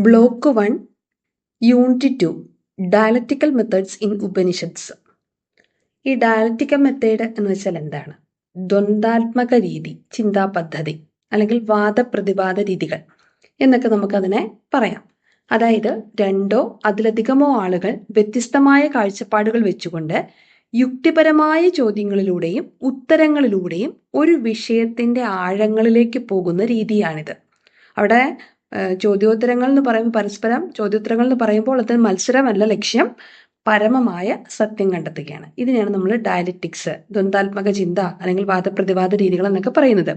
Block 1 unit 2 dialectical methods in Upanishads. ഈ dialectical method എന്ന് വെച്ചാൽ എന്താണ്? ദ്വന്ദ്വാത്മക രീതി, ചിന്താ പദ്ധതി അല്ലെങ്കിൽ വാദപ്രതിവാദ രീതികൾ എന്നൊക്കെ നമുക്കതിനെ പറയാം. അതായത് രണ്ടോ അതിലധികമോ ആളുകൾ വ്യത്യസ്തമായ കാഴ്ചപ്പാടുകൾ വെച്ചുകൊണ്ട് യുക്തിപരമായ ചോദ്യങ്ങളിലൂടെയും ഉത്തരങ്ങളിലൂടെയും ഒരു വിഷയത്തിന്റെ ആഴങ്ങളിലേക്ക് പോകുന്ന രീതിയാണിത്. അവിടെ ചോദ്യോത്തരങ്ങൾ എന്ന് പറയുമ്പോൾ പരസ്പരം ചോദ്യോത്തരങ്ങൾ എന്ന് പറയുമ്പോൾ അത് മത്സരമല്ല ലക്ഷ്യം, പരമമായ സത്യം കണ്ടെത്തുകയാണ്. ഇതിനെയാണ് നമ്മൾ ഡയലക്റ്റിക്സ്, ദ്വന്ദ്വാത്മക ചിന്ത അല്ലെങ്കിൽ വാദപ്രതിവാദ രീതികൾ എന്നൊക്കെ പറയുന്നത്.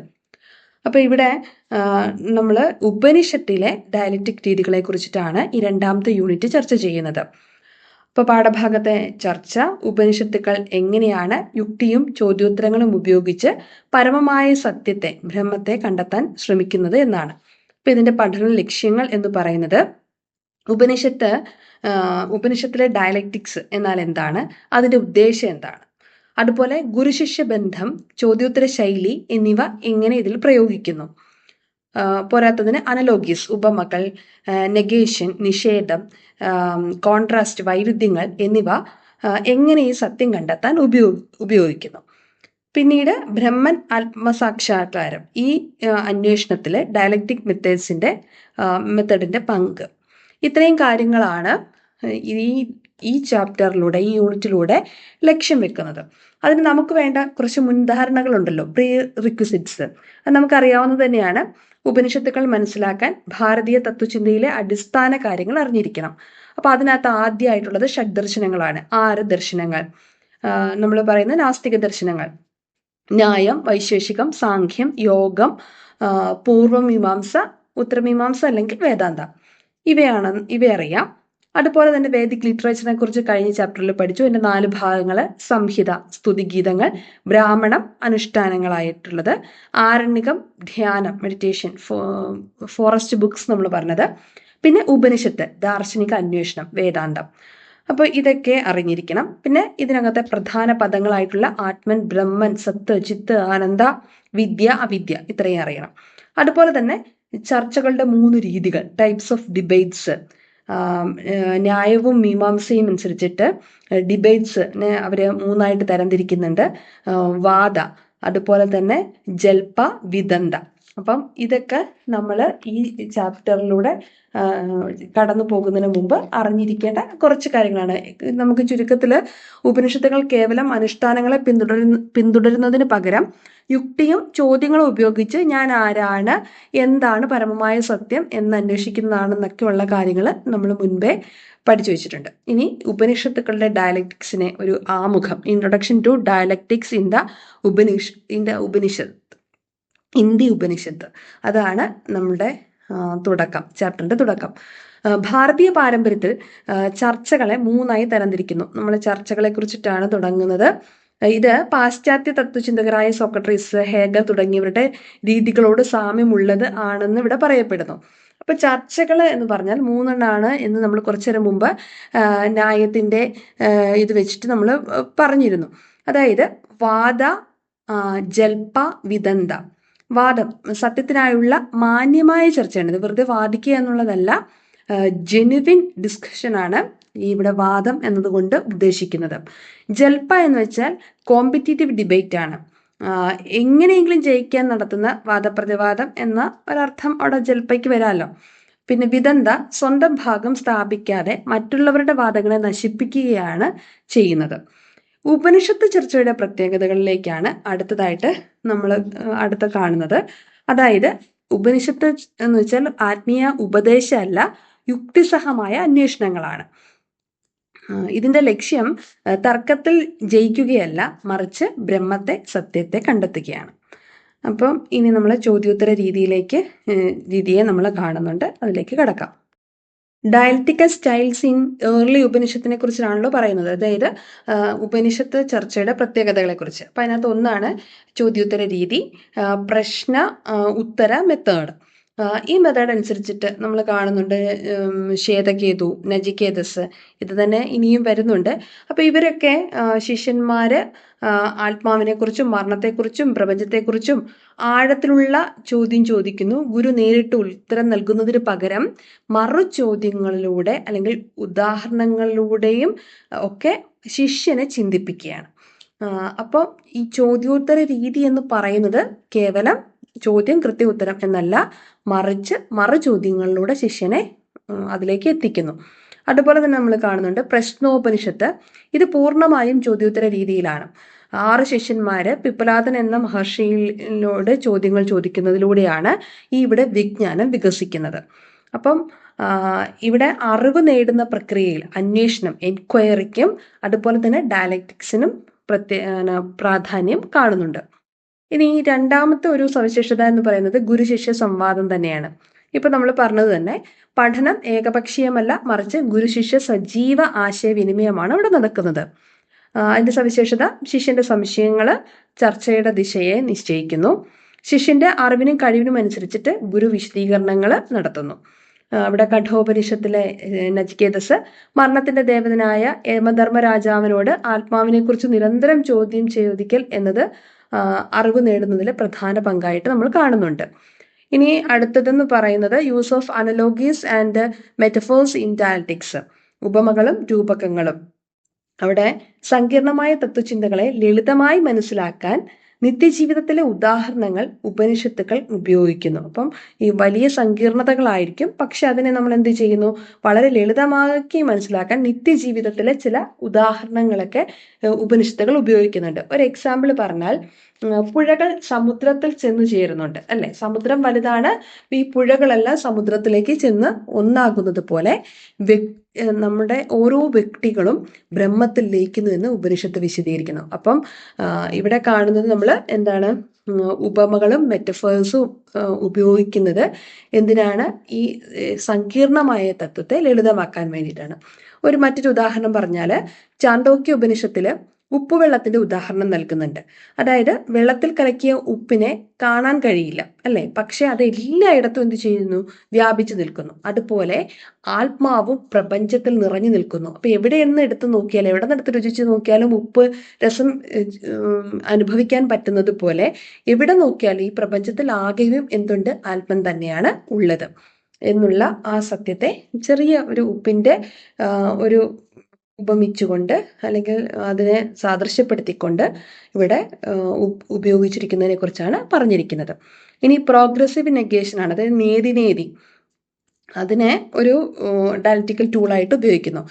അപ്പൊ ഇവിടെ നമ്മൾ ഉപനിഷത്തിലെ ഡയലക്റ്റിക് രീതികളെ കുറിച്ചിട്ടാണ് ഈ രണ്ടാമത്തെ യൂണിറ്റ് ചർച്ച ചെയ്യുന്നത്. ഇപ്പൊ പാഠഭാഗത്തെ ചർച്ച ഉപനിഷത്തുക്കൾ എങ്ങനെയാണ് യുക്തിയും ചോദ്യോത്തരങ്ങളും ഉപയോഗിച്ച് പരമമായ സത്യത്തെ, ബ്രഹ്മത്തെ കണ്ടെത്താൻ ശ്രമിക്കുന്നത് എന്നാണ്. അപ്പൊ ഇതിന്റെ പഠന ലക്ഷ്യങ്ങൾ എന്ന് പറയുന്നത് ഉപനിഷത്തിലെ ഡയലക്റ്റിക്സ് എന്നാൽ എന്താണ്, അതിന്റെ ഉദ്ദേശം എന്താണ്, അതുപോലെ ഗുരുശിഷ്യ ബന്ധം, ചോദ്യോത്തര ശൈലി എന്നിവ എങ്ങനെ ഇതിൽ പ്രയോഗിക്കുന്നു, പോരാത്തതിന് അനലോഗീസ്, ഉപമകൾ, നെഗേഷൻ, നിഷേധം, കോൺട്രാസ്റ്റ്, വൈരുദ്ധ്യങ്ങൾ എന്നിവ എങ്ങനെ ഈ സത്യം കണ്ടെത്താൻ ഉപയോഗിക്കുന്നു. പിന്നീട് ബ്രഹ്മൻ ആത്മസാക്ഷാത്കാരം, ഈ അന്വേഷണത്തിലെ ഡയലക്റ്റിക് മെത്തേഡിന്റെ പങ്ക്, ഇത്രയും കാര്യങ്ങളാണ് ഈ ചാപ്റ്ററിലൂടെ, ഈ യൂണിറ്റിലൂടെ ലക്ഷ്യം വെക്കുന്നത്. അതിന് നമുക്ക് വേണ്ട കുറച്ച് മുൻധാരണകളുണ്ടല്ലോ, പ്രീ റിക്വിസിറ്റ്സ്. അത് നമുക്കറിയാവുന്നത് തന്നെയാണ്. ഉപനിഷത്തുക്കൾ മനസ്സിലാക്കാൻ ഭാരതീയ തത്വചിന്തയിലെ അടിസ്ഥാന കാര്യങ്ങൾ അറിഞ്ഞിരിക്കണം. അപ്പൊ അതിനകത്ത് ആദ്യമായിട്ടുള്ളത് ഷഡ്ദർശനങ്ങളാണ്. 6 ദർശനങ്ങൾ നമ്മൾ പറയുന്ന നാസ്തിക ദർശനങ്ങൾ: ന്യായം, വൈശേഷികം, സാഖ്യം, യോഗം, പൂർവമീമാംസ, ഉത്തരമീമാംസ അല്ലെങ്കിൽ വേദാന്ത. ഇവയറിയാം. അതുപോലെ തന്നെ വേദിക് ലിറ്ററേച്ചറിനെ കുറിച്ച് കഴിഞ്ഞ ചാപ്റ്ററിൽ പഠിച്ചു. ഇതിന്റെ 4 ഭാഗങ്ങള്: സംഹിത, സ്തുതിഗീതങ്ങൾ, ബ്രാഹ്മണം, അനുഷ്ഠാനങ്ങളായിട്ടുള്ളത്, ആരണ്യകം, ധ്യാനം, മെഡിറ്റേഷൻ, ഫോറസ്റ്റ് ബുക്സ് നമ്മൾ പറഞ്ഞത്, പിന്നെ ഉപനിഷത്ത്, ദാർശനിക അന്വേഷണം, വേദാന്തം. അപ്പോൾ ഇതൊക്കെ അറിഞ്ഞിരിക്കണം. പിന്നെ ഇതിനകത്തെ പ്രധാന പദങ്ങളായിട്ടുള്ള ആത്മൻ, ബ്രഹ്മൻ, സത്ത്, ചിത്ത്, ആനന്ദ, വിദ്യ, അവിദ്യ, ഇത്രയും അറിയണം. അതുപോലെ തന്നെ ചർച്ചകളുടെ 3 രീതികൾ, ടൈപ്സ് ഓഫ് ഡിബേറ്റ്സ്, ന്യായവും മീമാംസയും അനുസരിച്ചിട്ട് ഡിബേറ്റ്സ് അവര് 3ആയിട്ട് തരംതിരിക്കുന്നുണ്ട്. വാദ, അതുപോലെ തന്നെ ജൽപ, വിദന്ത. അപ്പം ഇതൊക്കെ നമ്മൾ ഈ ചാപ്റ്ററിലൂടെ കടന്നു പോകുന്നതിന് മുമ്പ് അറിഞ്ഞിരിക്കേണ്ട കുറച്ച് കാര്യങ്ങളാണ്. നമുക്ക് ചുരുക്കത്തിൽ ഉപനിഷത്തുകൾ കേവലം അനുഷ്ഠാനങ്ങളെ പിന്തുടരുന്നതിന് പകരം യുക്തിയും ചോദ്യങ്ങളും ഉപയോഗിച്ച് ഞാൻ ആരാണ്, എന്താണ് പരമമായ സത്യം എന്ന് അന്വേഷിക്കുന്നതാണെന്നൊക്കെയുള്ള കാര്യങ്ങൾ നമ്മൾ മുൻപേ പഠിച്ചു വെച്ചിട്ടുണ്ട്. ഇനി ഉപനിഷത്തുക്കളുടെ ഡയലക്റ്റിക്സിനെ ഒരു ആമുഖം, introduction to dialectics in the Upanishad, അതാണ് നമ്മുടെ തുടക്കം, ചാപ്റ്ററിന്റെ തുടക്കം. ഭാരതീയ പാരമ്പര്യത്തിൽ ചർച്ചകളെ 3ആയി തരംതിരിക്കുന്നു. നമ്മൾ ചർച്ചകളെ കുറിച്ചിട്ടാണ് തുടങ്ങുന്നത്. ഇത് പാശ്ചാത്യ തത്വചിന്തകരായ സോക്രട്ടീസ്, ഹേഗൽ തുടങ്ങിയവരുടെ രീതികളോട് സാമ്യമുള്ളത് ആണെന്ന് ഇവിടെ പറയപ്പെടുന്നു. അപ്പൊ ചർച്ചകൾ എന്ന് പറഞ്ഞാൽ 3 എന്ന് നമ്മൾ കുറച്ചു നേരം മുമ്പ് ന്യായത്തിന്റെ ഇത് വെച്ചിട്ട് നമ്മൾ പറഞ്ഞിരുന്നു. അതായത് വാദ, ജൽപ, വിദന്ത. വാദം, സത്യത്തിനായുള്ള മാന്യമായ ചർച്ചയാണ്. ഇത് വെറുതെ വാദിക്കുക എന്നുള്ളതല്ല, ജെനുവിൻ ഡിസ്കഷൻ ആണ് ഇവിടെ വാദം എന്നതുകൊണ്ട് ഉദ്ദേശിക്കുന്നത്. ജൽപ എന്ന് വെച്ചാൽ കോമ്പറ്റീറ്റീവ് ഡിബേറ്റ് ആണ്. എങ്ങനെയെങ്കിലും ജയിക്കാൻ നടത്തുന്ന വാദപ്രതിവാദം എന്ന ഒരർത്ഥം അവിടെ ജൽപ്പയ്ക്ക് വരാമല്ലോ. പിന്നെ വിദന്ത, സ്വന്തം ഭാഗം സ്ഥാപിക്കാതെ മറ്റുള്ളവരുടെ വാദങ്ങളെ നശിപ്പിക്കുകയാണ് ചെയ്യുന്നത്. ഉപനിഷത്ത് ചർച്ചയുടെ പ്രത്യേകതകളിലേക്കാണ് അടുത്തതായിട്ട് നമ്മൾ കാണുന്നത്. അതായത് ഉപനിഷത്ത് എന്ന് വെച്ചാൽ ആത്മീയ ഉപദേശമല്ല, യുക്തിസഹമായ അന്വേഷണങ്ങളാണ്. ഇതിന്റെ ലക്ഷ്യം തർക്കത്തിൽ ജയിക്കുകയല്ല, മറിച്ച് ബ്രഹ്മത്തെ, സത്യത്തെ കണ്ടെത്തുകയാണ്. അപ്പം ഇനി നമ്മൾ ചോദ്യോത്തര രീതിയെ നമ്മൾ കാണുന്നുണ്ട്. അതിലേക്ക് കടക്കാം. ഡയലക്റ്റിക്കൽ സ്റ്റൈൽസ് ഇൻ ഏർലി ഉപനിഷത്തിനെ കുറിച്ചാണല്ലോ പറയുന്നത്. അതായത് ഉപനിഷത്ത് ചർച്ചയുടെ പ്രത്യേകതകളെ കുറിച്ച്. അപ്പൊ അതിനകത്ത് ഒന്നാണ് ചോദ്യോത്തര രീതി, പ്രശ്ന ഉത്തര മെത്തേഡ്. ഈ മെത്തേഡ് അനുസരിച്ചിട്ട് നമ്മൾ കാണുന്നുണ്ട് ശ്വേതകേതു, നചികേതസ്, ഇത് തന്നെ ഇനിയും വരുന്നുണ്ട്. അപ്പോൾ ഇവരൊക്കെ ശിഷ്യന്മാര് ആത്മാവിനെക്കുറിച്ചും മരണത്തെക്കുറിച്ചും പ്രപഞ്ചത്തെക്കുറിച്ചും ആഴത്തിലുള്ള ചോദ്യം ചോദിക്കുന്നു. ഗുരു നേരിട്ട് ഉത്തരം നൽകുന്നതിന് പകരം മറു ചോദ്യങ്ങളിലൂടെ അല്ലെങ്കിൽ ഉദാഹരണങ്ങളിലൂടെയും ഒക്കെ ശിഷ്യനെ ചിന്തിപ്പിക്കുകയാണ്. അപ്പോൾ ഈ ചോദ്യോത്തര രീതി എന്ന് പറയുന്നത് കേവലം ചോദ്യം കൃത്യ ഉത്തരം എന്നല്ല, മറിച്ച് മറു ചോദ്യങ്ങളിലൂടെ ശിഷ്യനെ അതിലേക്ക് എത്തിക്കുന്നു. അതുപോലെ തന്നെ നമ്മൾ കാണുന്നുണ്ട് പ്രശ്നോപനിഷത്ത്. ഇത് പൂർണ്ണമായും ചോദ്യോത്തര രീതിയിലാണ്. 6 ശിഷ്യന്മാര് പിപ്പലാദൻ എന്ന മഹർഷിയിലോട് ചോദ്യങ്ങൾ ചോദിക്കുന്നതിലൂടെയാണ് ഇവിടെ വിജ്ഞാനം വികസിക്കുന്നത്. അപ്പം ഇവിടെ അറിവ് നേടുന്ന പ്രക്രിയയിൽ അന്വേഷണം, എൻക്വയറിക്കും അതുപോലെ തന്നെ ഡയലക്റ്റിക്സിനും പ്രാധാന്യം കാണുന്നുണ്ട്. ഇനി രണ്ടാമത്തെ ഒരു സവിശേഷത എന്ന് പറയുന്നത് ഗുരു ശിഷ്യ സംവാദം തന്നെയാണ്. ഇപ്പൊ നമ്മൾ പറഞ്ഞത് തന്നെ പഠനം ഏകപക്ഷീയമല്ല, മറിച്ച് ഗുരു ശിഷ്യ സജീവ ആശയവിനിമയമാണ് അവിടെ നടക്കുന്നത്. അതിന്റെ സവിശേഷത ശിഷ്യന്റെ സംശയങ്ങള് ചർച്ചയുടെ ദിശയെ നിശ്ചയിക്കുന്നു. ശിഷ്യന്റെ അറിവിനും കഴിവിനും അനുസരിച്ചിട്ട് ഗുരു വിശദീകരണങ്ങൾ നടത്തുന്നു. ഇവിടെ കഠോപനിഷത്തിലെ നചികേതസ് മരണത്തിന്റെ ദേവതനായ യമധർമ്മരാജാവിനോട് ആത്മാവിനെ കുറിച്ച് നിരന്തരം ചോദ്യം ചോദിക്കൽ എന്നത് അറിവ് നേടുന്നതിലെ പ്രധാന പങ്കായിട്ട് നമ്മൾ കാണുന്നുണ്ട്. ഇനി അടുത്തതെന്ന് പറയുന്നത് use of analogies and metaphors in dialectics, ഉപമകളും രൂപകങ്ങളും. അവിടെ സങ്കീർണമായ തത്വചിന്തകളെ ലളിതമായി മനസ്സിലാക്കാൻ നിത്യജീവിതത്തിലെ ഉദാഹരണങ്ങൾ ഉപനിഷത്തുക്കൾ ഉപയോഗിക്കുന്നു. അപ്പം ഈ വലിയ സങ്കീർണതകളായിരിക്കും, പക്ഷെ അതിനെ നമ്മൾ എന്ത് ചെയ്യുന്നു, വളരെ ലളിതമാക്കി മനസ്സിലാക്കാൻ നിത്യജീവിതത്തിലെ ചില ഉദാഹരണങ്ങളൊക്കെ ഉപനിഷത്തുകൾ ഉപയോഗിക്കുന്നുണ്ട്. ഒരു എക്സാമ്പിൾ പറഞ്ഞാൽ പുഴകൾ സമുദ്രത്തിൽ ചെന്ന് ചേരുന്നുണ്ട് അല്ലെ, സമുദ്രം വലുതാണ്, ഈ പുഴകളെല്ലാം സമുദ്രത്തിലേക്ക് ചെന്ന് ഒന്നാകുന്നത് പോലെ നമ്മുടെ ഓരോ വ്യക്തികളും ബ്രഹ്മത്തിൽ ലയിക്കുന്നു എന്ന് ഉപനിഷത്ത് വിശദീകരിക്കുന്നു. അപ്പം ഇവിടെ കാണുന്നത് നമ്മൾ എന്താണ്, ഉപമകളും മെറ്റഫേഴ്സും ഉപയോഗിക്കുന്നത് എന്തിനാണ്, ഈ സങ്കീർണമായ തത്വത്തെ ലളിതമാക്കാൻ വേണ്ടിയിട്ടാണ്. മറ്റൊരു ഉദാഹരണം പറഞ്ഞാൽ ചാന്തോക്യ ഉപനിഷത്തില് ഉപ്പുവെള്ളത്തിന്റെ ഉദാഹരണം നൽകുന്നുണ്ട്. അതായത് വെള്ളത്തിൽ കലക്കിയ ഉപ്പിനെ കാണാൻ കഴിയില്ല അല്ലെ, പക്ഷെ അത് എല്ലായിടത്തും എന്ത് ചെയ്യുന്നു, വ്യാപിച്ചു നിൽക്കുന്നു. അതുപോലെ ആത്മാവും പ്രപഞ്ചത്തിൽ നിറഞ്ഞു നിൽക്കുന്നു. അപ്പൊ എവിടെ നിന്ന് എടുത്തു നോക്കിയാലും, എവിടെ നിന്ന് എടുത്ത് രുചിച്ച് നോക്കിയാലും ഉപ്പ് രസം അനുഭവിക്കാൻ പറ്റുന്നത് പോലെ എവിടെ നോക്കിയാലും ഈ പ്രപഞ്ചത്തിൽ ആകെയും എന്തുണ്ട്, ആത്മൻ തന്നെയാണ് ഉള്ളത് എന്നുള്ള ആ സത്യത്തെ ചെറിയ ഒരു ഉപ്പിന്റെ ഒരു ഉപമിച്ചുകൊണ്ട് അല്ലെങ്കിൽ അതിനെ സാദൃശ്യപ്പെടുത്തിക്കൊണ്ട് ഇവിടെ ഉപയോഗിച്ചിരിക്കുന്നതിനെ കുറിച്ചാണ് പറഞ്ഞിരിക്കുന്നത്. ഇനി പ്രോഗ്രസീവ് നെഗേഷൻ ആണ്, അതായത് നേതി അതിനെ ഒരു ഡയലക്റ്റിക്കൽ ടൂളായിട്ട് ഉപയോഗിക്കുന്നു.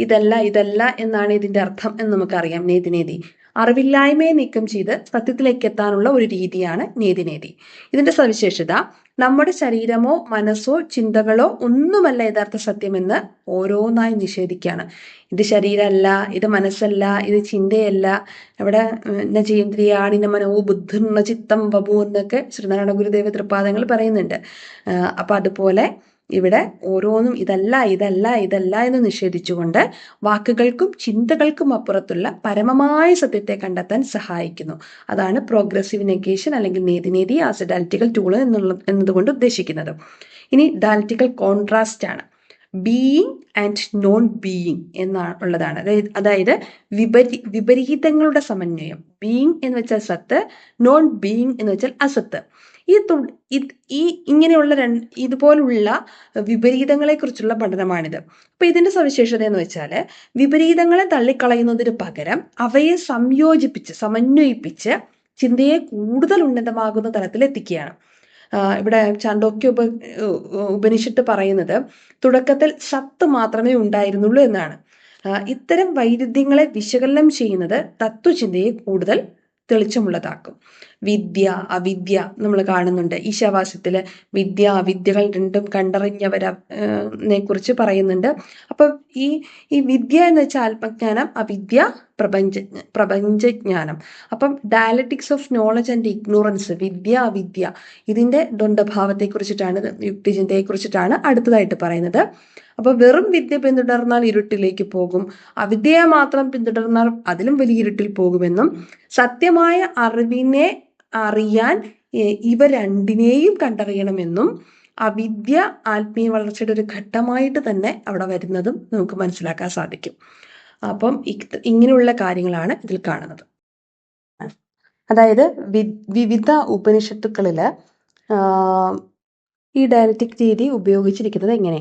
ഇതല്ല എന്നാണ് ഇതിന്റെ അർത്ഥം എന്ന് നമുക്കറിയാം. നേതി അറിവില്ലായ്മയെ നീക്കം ചെയ്ത് സത്യത്തിലേക്ക് എത്താനുള്ള ഒരു രീതിയാണ് നേതി. ഇതിന്റെ സവിശേഷത നമ്മുടെ ശരീരമോ മനസ്സോ ചിന്തകളോ ഒന്നുമല്ല യഥാർത്ഥ സത്യമെന്ന് ഓരോന്നായി നിഷേധിക്കുകയാണ്. ഇത് ശരീരമല്ല, ഇത് മനസ്സല്ല, ഇത് ചിന്തയല്ല. ഇവിടെ നചേന്ദ്രിയാണിന മനോ ബുദ്ധിർണ ചിത്തം വപു എന്നൊക്കെ ശ്രീനാരായണ ഗുരുദേവ തൃപാദങ്ങൾ പറയുന്നുണ്ട്. അപ്പൊ അതുപോലെ ഇവിടെ ഓരോന്നും ഇതല്ല എന്ന് നിഷേധിച്ചുകൊണ്ട് വാക്കുകൾക്കും ചിന്തകൾക്കും അപ്പുറത്തുള്ള പരമമായ സത്യത്തെ കണ്ടെത്താൻ സഹായിക്കുന്നു. അതാണ് പ്രോഗ്രസീവ് നെഗേഷൻ അല്ലെങ്കിൽ നേതി ആസ് എ ഡയലക്റ്റിക്കൽ ടൂൾ എന്നതുകൊണ്ട് ഉദ്ദേശിക്കുന്നത്. ഇനി ഡയലക്റ്റിക്കൽ കോൺട്രാസ്റ്റ് ആണ്. ബീയിങ് ആൻഡ് നോൺ ബീയിങ് എന്നുള്ളതാണ്. അതായത് വിപരീതങ്ങളുടെ സമന്വയം. ബീയിങ് എന്ന് വെച്ചാൽ സത്ത്, നോൺ ബീയിങ് എന്ന് വെച്ചാൽ അസത്ത്. ഇങ്ങനെയുള്ള ഇതുപോലുള്ള വിപരീതങ്ങളെ കുറിച്ചുള്ള പഠനമാണിത്. അപ്പൊ ഇതിന്റെ സവിശേഷത എന്ന് വെച്ചാൽ വിപരീതങ്ങളെ തള്ളിക്കളയുന്നതിന് പകരം അവയെ സംയോജിപ്പിച്ച് സമന്വയിപ്പിച്ച് ചിന്തയെ കൂടുതൽ ഉന്നതമാകുന്ന തലത്തിൽ എത്തിക്കുകയാണ്. ഇവിടെ ചാന്തോക്യ ഉപനിഷത്ത് പറയുന്നത് തുടക്കത്തിൽ സത്ത് മാത്രമേ ഉണ്ടായിരുന്നുള്ളൂ എന്നാണ്. ഇത്തരം വൈരുദ്ധ്യങ്ങളെ വിശകലനം ചെയ്യുന്നത് തത്വചിന്തയെ കൂടുതൽ തെളിച്ചമുള്ളതാക്കും. വിദ്യ അവിദ്യ നമ്മൾ കാണുന്നുണ്ട്. ഈശാവാസ്യത്തില് വിദ്യ അവിദ്യകൾ രണ്ടും കണ്ടറിഞ്ഞവരെ കുറിച്ച് പറയുന്നുണ്ട്. അപ്പൊ ഈ വിദ്യ എന്ന് വെച്ചാൽ ആത്മജ്ഞാനം, അവിദ്യ പ്രപഞ്ചജ്ഞാനം. അപ്പം dialectics of knowledge and ignorance, വിദ്യ അവിദ്യ, ഇതിന്റെ ദ്വന്ദ്ഭാവത്തെ കുറിച്ചിട്ടാണ്, യുക്തിചിന്തയെ കുറിച്ചിട്ടാണ് അടുത്തതായിട്ട് പറയുന്നത്. അപ്പൊ വെറും വിദ്യ പിന്തുടർന്നാൽ ഇരുട്ടിലേക്ക് പോകും, അവിദ്യയെ മാത്രം പിന്തുടർന്നാൽ അതിലും വലിയ ഇരുട്ടിൽ പോകുമെന്നും സത്യമായ അറിവിനെ അറിയാൻ ഇവ രണ്ടിനെയും കണ്ടറിയണമെന്നും അവിദ്യ ആത്മീയ വളർച്ചയുടെ ഒരു ഘട്ടമായിട്ട് തന്നെ അവിടെ വരുന്നതും നമുക്ക് മനസ്സിലാക്കാൻ സാധിക്കും. അപ്പം ഇങ്ങനെയുള്ള കാര്യങ്ങളാണ് ഇതിൽ കാണുന്നത്. അതായത് വിവിധ ഉപനിഷത്തുക്കളില് ഈ ഡയലക്റ്റിക് രീതി ഉപയോഗിച്ചിരിക്കുന്നത് എങ്ങനെ?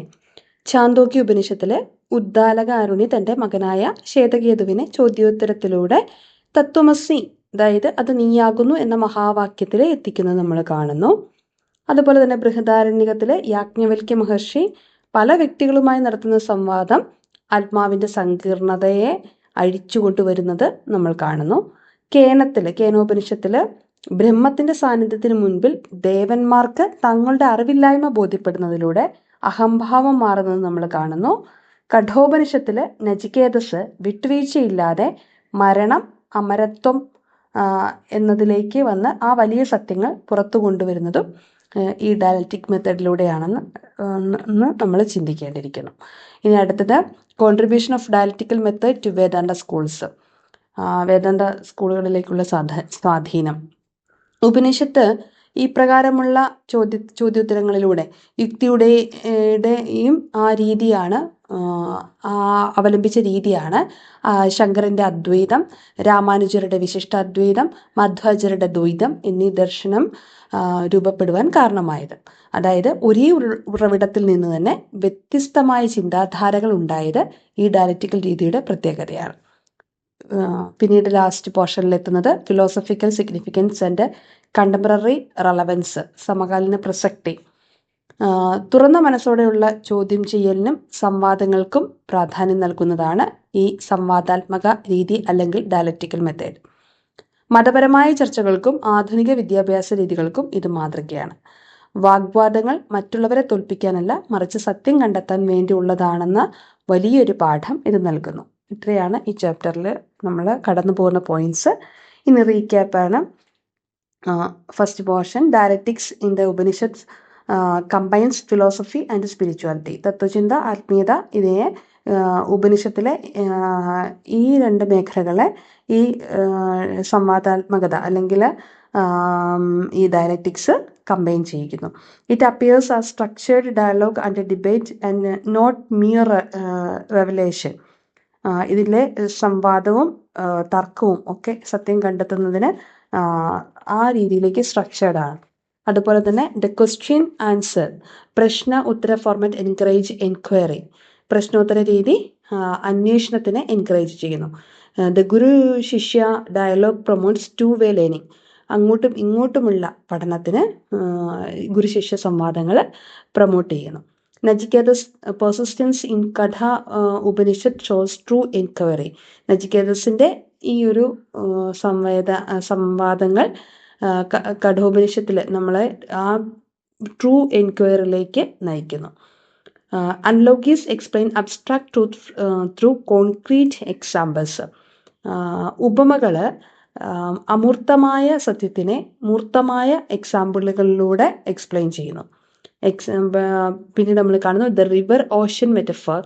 ഛാന്തോക്യ ഉപനിഷത്തില് ഉദ്ദാലക അരുണി തന്റെ മകനായ ശ്വേതകേതുവിനെ ചോദ്യോത്തരത്തിലൂടെ തത്വമസി, അതായത് അത് നീയാകുന്നു എന്ന മഹാവാക്യത്തിൽ എത്തിക്കുന്നത് നമ്മൾ കാണുന്നു. അതുപോലെ തന്നെ ബൃഹദാരണ്യകത്തിലെ യാജ്ഞവൽക്യ മഹർഷി പല വ്യക്തികളുമായി നടത്തുന്ന സംവാദം ആത്മാവിന്റെ സങ്കീർണതയെ അഴിച്ചുകൊണ്ടുവരുന്നത് നമ്മൾ കാണുന്നു. കേനോപനിഷത്തില് ബ്രഹ്മത്തിന്റെ സാന്നിധ്യത്തിന് മുൻപിൽ ദേവന്മാർക്ക് തങ്ങളുടെ അറിവില്ലായ്മ ബോധ്യപ്പെടുന്നതിലൂടെ അഹംഭാവം മാറുന്നത് നമ്മൾ കാണുന്നു. കഠോപനിഷത്തില് നചികേതസ് വിട്ടുവീഴ്ചയില്ലാതെ മരണം, അമരത്വം എന്നതിലേക്ക് വന്ന് ആ വലിയ സത്യങ്ങൾ പുറത്തു കൊണ്ടുവരുന്നതും ഈ ഡയലക്റ്റിക് മെത്തേഡിലൂടെയാണെന്ന് നമ്മൾ ചിന്തിക്കേണ്ടിയിരിക്കുന്നു. ഇനി അടുത്തത് contribution of dialectical method to Vedanta schools. Vedanta സ്കൂളുകളിലേക്കുള്ള സ്വാധീനം. ഉപനിഷത്ത് ഈ പ്രകാരമുള്ള ചോദ്യോത്തരങ്ങളിലൂടെ യുക്തിയുടെയും ആ രീതിയാണ് അവലംബിച്ച രീതിയാണ് ശങ്കരന്റെ അദ്വൈതം, രാമാനുജരുടെ വിശിഷ്ടാദ്വൈതം, മധ്വാചാര്യരുടെ ദ്വൈതം എന്നീ ദർശനം രൂപപ്പെടുവാൻ കാരണമായത്. അതായത് ഒരേ ഉറവിടത്തിൽ നിന്ന് തന്നെ വ്യത്യസ്തമായ ചിന്താധാരകൾ ഉണ്ടായത് ഈ ഡയലക്റ്റിക്കൽ രീതിയുടെ പ്രത്യേകതയാണ്. പിന്നീട് ലാസ്റ്റ് പോർഷനിൽ എത്തുന്നത് philosophical significance and contemporary relevance, സമകാലീന പ്രസക്തി. തുറന്ന മനസ്സോടെയുള്ള ചോദ്യം ചെയ്യലിനും സംവാദങ്ങൾക്കും പ്രാധാന്യം നൽകുന്നതാണ് ഈ സംവാദാത്മക രീതി അല്ലെങ്കിൽ ഡയലക്റ്റിക്കൽ മെത്തേഡ്. മതപരമായ ചർച്ചകൾക്കും ആധുനിക വിദ്യാഭ്യാസ രീതികൾക്കും ഇത് മാതൃകയാണ്. വാഗ്വാദങ്ങൾ മറ്റുള്ളവരെ തോൽപ്പിക്കാനല്ല, മറിച്ച് സത്യം കണ്ടെത്താൻ വേണ്ടിയുള്ളതാണെന്ന വലിയൊരു പാഠം ഇത് നൽകുന്നു. ഇത്രയാണ് ഈ ചാപ്റ്ററിൽ നമ്മൾ കടന്നു പോകുന്ന പോയിന്റ്സ്. ഇനി റീക്യാപ്പാണ്. First portion, dialectics in the Upanishads combines philosophy and spirituality. തത്വചിന്ത, ആത്മീയത, ഇതിനെ ഉപനിഷത്തിലെ ഈ രണ്ട് മേഖലകളെ ഈ സംവാദാത്മകത അല്ലെങ്കിൽ ഈ ഡയലക്റ്റിക്സ് കമ്പൈൻ ചെയ്യിക്കുന്നു. It appears as structured dialogue and debate and not mere revelation. ഇതിലെ സംവാദവും തർക്കവും ഒക്കെ സത്യം കണ്ടെത്തുന്നതിന് ആ രീതിയിലേക്ക് സ്ട്രക്ചേർഡ് ആണ്. അതുപോലെ തന്നെ ദ ക്വസ്റ്റ്യൻ ആൻസർ, പ്രശ്ന ഉത്തര ഫോർമാറ്റ് എൻകറേജ് എൻക്വയറി. പ്രശ്നോത്തര രീതി അന്വേഷണത്തിനെ എൻകറേജ് ചെയ്യുന്നു. The guru shishya dialogue promotes two way learning. അങ്ങോട്ടും ഇങ്ങോട്ടുമുള്ള പഠനത്തിന് ഗുരുശിഷ്യ സംവാദങ്ങൾ പ്രൊമോട്ട് ചെയ്യുന്നു. Nachiketas persistence in Katha Upanishad shows true enquiry. നചികേതസിന്റെ ഈ ഒരു സംവാദങ്ങൾ കഠോപനിഷത്തിൽ നമ്മളെ ആ ട്രൂ എൻക്വയറിലേക്ക് നയിക്കുന്നു. Analogies explain abstract truth through concrete examples. ഉപമകള് അമൂർത്തമായ സത്യത്തിനെ മൂർത്തമായ എക്സാമ്പിളുകളിലൂടെ എക്സ്പ്ലെയിൻ ചെയ്യുന്നു. പിന്നീട് നമ്മൾ കാണുന്നു the river ocean metaphor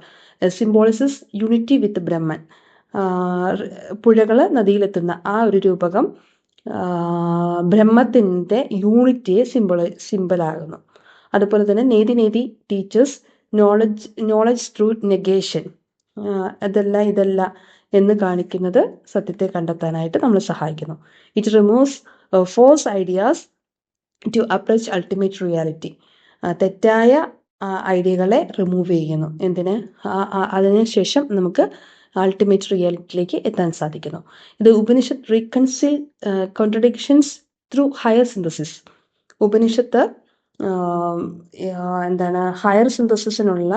symbolises unity വിത്ത് ബ്രഹ്മൻ. പുഴകൾ നദിയിലെത്തുന്ന ആ ഒരു രൂപകം ബ്രഹ്മത്തിൻ്റെ യൂണിറ്റിയെ സിമ്പിളാകുന്നു. അതുപോലെ തന്നെ neti teaches knowledge through negation. ഇതല്ല എന്ന് കാണിക്കുന്നത് സത്യത്തെ കണ്ടെത്താനായിട്ട് നമ്മളെ സഹായിക്കുന്നു. It removes false ideas to approach ultimate reality. തെറ്റായ ഐഡിയകളെ റിമൂവ് ചെയ്യുന്നു. അതിനുശേഷം നമുക്ക് അൾട്ടിമേറ്റ് റിയാലിറ്റിയിലേക്ക് എത്താൻ സാധിക്കുന്നു. ഇത് ഉപനിഷത്ത് reconcile contradictions through higher synthesis. Upanishad higher സിന്തസിസിനുള്ള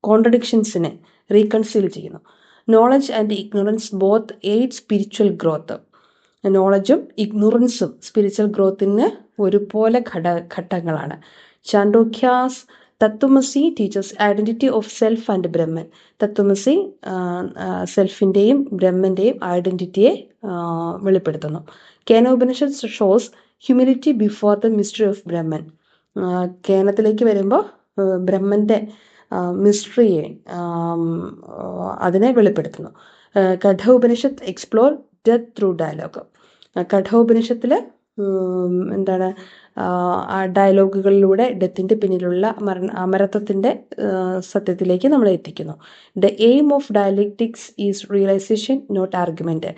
കോൺട്രഡിക്ഷൻസിനെ റീകൺസിൽ ചെയ്യുന്നു. Knowledge and ignorance both aid spiritual growth. നോളജും ഇഗ്നോറൻസും സ്പിരിച്വൽ ഗ്രോത്തിന് ഒരുപോലെ ഘട്ടങ്ങളാണ്. Chandogya's Tattvamasi teaches identity of self and Brahman. Tattvamasi സെൽഫിൻ്റെയും ബ്രഹ്മൻ്റെയും ഐഡന്റിറ്റിയെ വെളിപ്പെടുത്തുന്നു. Kenopanishad shows humility before the mystery of Brahman. കേനത്തിലേക്ക് വരുമ്പോൾ ബ്രഹ്മൻ്റെ മിസ്റ്ററിയെ അതിനെ വെളിപ്പെടുത്തുന്നു. Kathopanishad explore death through dialogue. കഠോപനിഷത്തിൽ എന്താണ് ഡയലോഗുകളിലൂടെ ഡെത്തിൻ്റെ പിന്നിലുള്ള അമരത്വത്തിൻ്റെ സത്യത്തിലേക്ക് നമ്മളെ എത്തിക്കുന്നു. The aim of dialectics is realisation, not argument.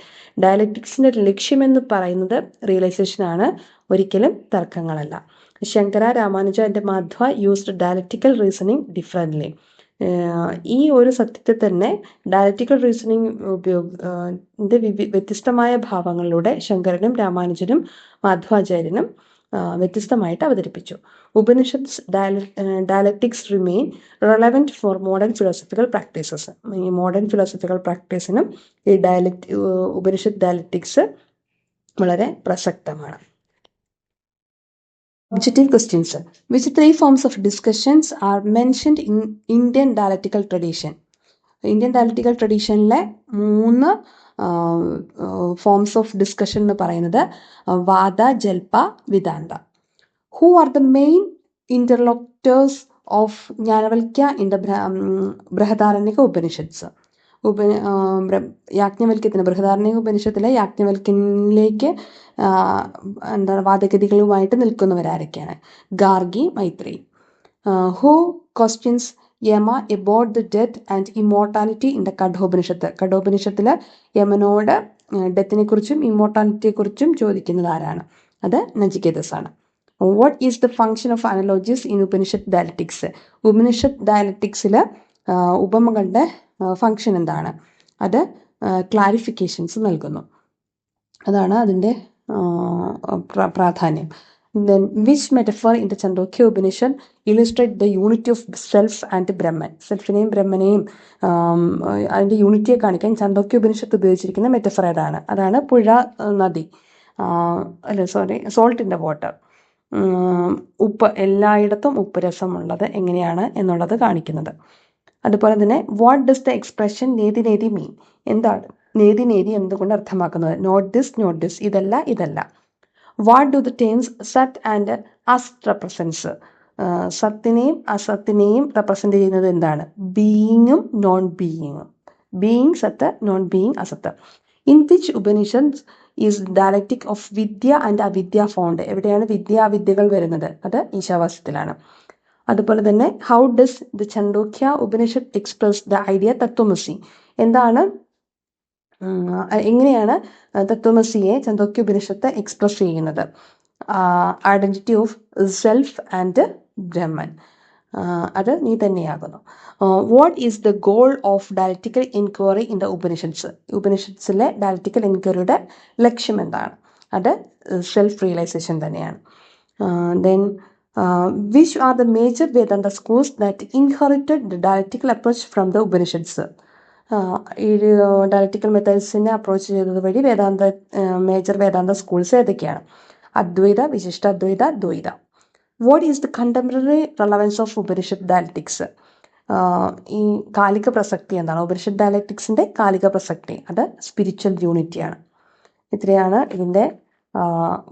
ഡയലക്റ്റിക്സിന്റെ ലക്ഷ്യമെന്ന് പറയുന്നത് റിയലൈസേഷൻ ആണ്, ഒരിക്കലും തർക്കങ്ങളല്ല. Shankara, Ramanuja and Madhva used dialectical reasoning differently. ഈ ഒരു സത്യത്തെ തന്നെ ഡയലക്റ്റിക്കൽ റീസണിങ് വ്യത്യസ്തമായ ഭാവങ്ങളിലൂടെ ശങ്കരനും രാമാനുജനും മാധ്വാചാര്യനും വ്യത്യസ്തമായിട്ട് അവതരിപ്പിച്ചു. Upanishads dialectics remain relevant for modern philosophical practices. ഈ മോഡേൺ ഫിലോസഫിക്കൽ പ്രാക്ടീസിനും ഈ ഉപനിഷത്ത് ഡയലക്റ്റിക്സ് വളരെ പ്രസക്തമാണ്. Objective questions. Which three forms of discussions are mentioned in Indian dialectical tradition? Indian dialectical ട്രഡീഷനിലെ 3 ഫോംസ് ഓഫ് ഡിസ്കഷൻ എന്ന് പറയുന്നത് വാദ, ജൽപ, വിദാന്ത. Who are the main interlocutors of Yajnavalkya in the Brihadaranyaka Upanishads? യാജ്ഞവൽക്യത്തിന് ബൃഹദാരണ്യക ഉപനിഷത്തിലെ യാജ്ഞവൽക്യനിലേക്ക് വാദഗതികളുമായിട്ട് നിൽക്കുന്നവരാരൊക്കെയാണ്? Gargi, Maitri. Who questions Yama about the death and immortality in the Kathopanishad? കഠോപനിഷത്തില് യമനോട് ഡെത്തിനെ കുറിച്ചും ഇമ്മോർട്ടാലിറ്റിയെ കുറിച്ചും ചോദിക്കുന്നത് ആരാണ്? അത് നചികേതസ് ആണ്. What is the function of analogies in Upanishad dialectics? Upanishad ഡയലക്റ്റിക്സില് ഉപമകളുടെ ഫങ്ഷൻ എന്താണ്? അത് ക്ലാരിഫിക്കേഷൻസ് നൽകുന്നു, അതാണ് അതിൻ്റെ പ്രാധാന്യം. Then which metaphor in the Chandogya Upanishad illustrate the unity of self and Brahman? സെൽഫിനെയും ബ്രഹ്മനെയും അതിൻ്റെ യൂണിറ്റിയെ കാണിക്കാൻ ചാന്തോക്യ ഉപനിഷത്ത് ഉപയോഗിച്ചിരിക്കുന്ന മെറ്റഫർ ഏതാണ്? അതാണ് പുഴ, നദി, സോൾട്ട് ഇൻ ദ വാട്ടർ. ഉപ്പ്, എല്ലായിടത്തും ഉപ്പ് രസമുള്ളത് എങ്ങനെയാണ് എന്നുള്ളത് കാണിക്കുന്നത്. അതുപോലെ തന്നെ വാട്ട് ഡസ് ദ എക്സ്പ്രഷൻ നേതി നേതി മീൻ? എന്താണ് നേതി നേതി എന്തുകൊണ്ട് അർത്ഥമാക്കുന്നത്? നോട്ട് ദിസ്, ഇതല്ല, ഇതല്ല. വാട്ട് ഡു ദ ടേംസ് സത് ആൻഡ് അസത് റെപ്രസെൻസ്? സത്തിനെയും അസത്തിനെയും റെപ്രസെന്റ് ചെയ്യുന്നത് എന്താണ്? ബീയിങ്ങും നോൺ ബീയിങ്ങും. ബീയിങ് സത്ത്, നോൺ ബീയിങ് അസത്ത്. In which Upanishad is dialectic of വിദ്യ ആൻഡ് അവിദ്യ ഫൗണ്ട്? എവിടെയാണ് വിദ്യാവിദ്യകൾ വരുന്നത്? അത് ഈശാവാസ്യത്തിലാണ്. അതുപോലെ തന്നെ how does the Chandogya Upanishad express the idea തത്വമസി? എങ്ങനെയാണ് തത്വമസിയെ ചണ്ഡോക്യ ഉപനിഷത്ത് എക്സ്പ്രസ് ചെയ്യുന്നത്? Identity of self and Brahman, അത് നീ തന്നെയാകുന്നു. What is the goal of dialectical enquiry in the Upanishads? ഉപനിഷത്സിലെ ഡയലക്റ്റിക്കൽ എൻക്വയറിയുടെ ലക്ഷ്യം എന്താണ്? അത് സെൽഫ് റിയലൈസേഷൻ തന്നെയാണ്. Then which are the major Vedanta schools that inherited the dialectical approach from the Upanishads? ഈ ഡയലക്റ്റിക്കൽ മെത്തേഡ്സിനെ അപ്രോച്ച് ചെയ്തത് വഴി മേജർ വേദാന്ത സ്കൂൾസ് ഏതൊക്കെയാണ്? അദ്വൈത, Vishishta Advaita, Dvaita. What is the contemporary relevance of Upanishad dialectics? ഈ കാലിക പ്രസക്തി എന്താണ്? ഉപനിഷത്ത് ഡയലക്റ്റിക്സിന്റെ കാലിക പ്രസക്തി അത് സ്പിരിച്വൽ യൂണിറ്റിയാണ്. ഇത്രയാണ് ഇതിൻ്റെ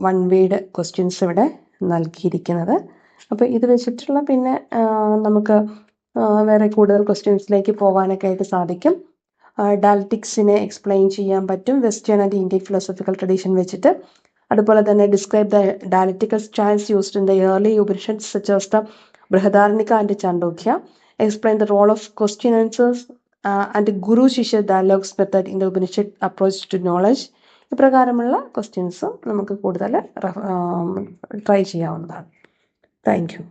1 വേർഡ് ക്വസ്റ്റ്യൻസ് ഇവിടെ നൽകിയിരിക്കുന്നത്. അപ്പോൾ ഇത് വെച്ചിട്ടുള്ള പിന്നെ നമുക്ക് വേറെ കൂടുതൽ ക്വസ്റ്റ്യൻസിലേക്ക് പോകാനൊക്കെ ആയിട്ട് സാധിക്കും. ഡയലക്റ്റിക്സിനെ എക്സ്പ്ലെയിൻ ചെയ്യാൻ പറ്റും western and Indian philosophical tradition വെച്ചിട്ട്. അതുപോലെ തന്നെ describe the dialectical styles used in the early Upanishads such as the Brihadaranyaka and Chandogya. Explain the role of question answers and guru ശിഷ്യ dialogues method in the Upanishad approach to knowledge. ഇപ്രകാരമുള്ള ക്വസ്റ്റ്യൻസും നമുക്ക് കൂടുതൽ try ചെയ്യാവുന്നതാണ്. Thank U.